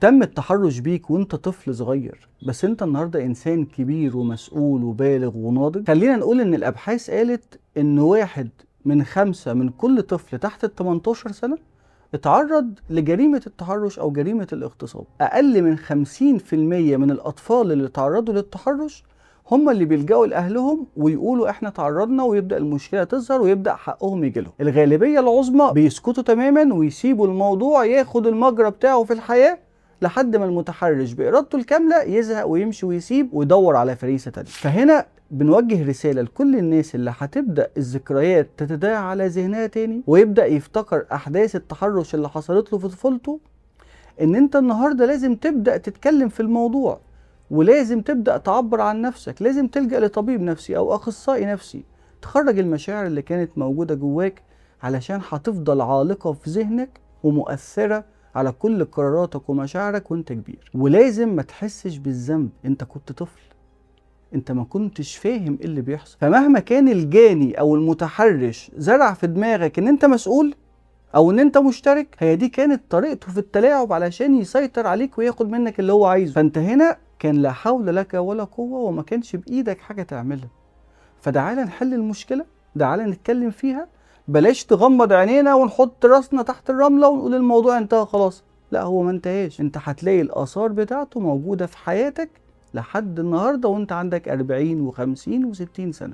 تم التحرش بيك وانت طفل صغير، بس انت النهارده انسان كبير ومسؤول وبالغ وناضج. خلينا نقول ان الابحاث قالت ان 1 من 5 من كل طفل تحت ال 18 سنة اتعرض لجريمة التحرش او جريمة الاغتصاب. اقل من 50% من الاطفال اللي تعرضوا للتحرش هم اللي بيلجأوا لأهلهم ويقولوا احنا تعرضنا، ويبدأ المشكلة تظهر ويبدأ حقهم يجيلهم. الغالبية العظمى بيسكتوا تماما ويسيبوا الموضوع ياخد المجرى بتاعه في الحياة لحد ما المتحرش بإرادته الكاملة يزهق ويمشي ويسيب ويدور على فريسة تانية. فهنا بنوجه رسالة لكل الناس اللي هتبدأ الذكريات تتداعى على ذهنها تاني ويبدأ يفتكر أحداث التحرش اللي حصلت له في طفولته، إن أنت النهاردة لازم تبدأ تتكلم في الموضوع، ولازم تبدأ تعبر عن نفسك. لازم تلجأ لطبيب نفسي أو أخصائي نفسي تخرج المشاعر اللي كانت موجودة جواك، علشان هتفضل عالقة في ذهنك ومؤثرة على كل قراراتك ومشاعرك وانت كبير. ولازم ما تحسش بالذنب، انت كنت طفل، انت ما كنتش فاهم ايه اللي بيحصل. فمهما كان الجاني او المتحرش زرع في دماغك ان انت مسؤول او ان انت مشترك، هي دي كانت طريقته في التلاعب علشان يسيطر عليك وياخد منك اللي هو عايزه. فانت هنا كان لا حول لك ولا قوة وما كانش بايدك حاجة تعملها. فتعالى نحل المشكلة، تعالى نتكلم فيها، بلاش تغمض عينينا ونحط راسنا تحت الرملة ونقول الموضوع انتهى خلاص. لا، هو ما انتهاش. انت هتلاقي الآثار بتاعته موجودة في حياتك لحد النهاردة وانت عندك 40 و50 و60 سنة.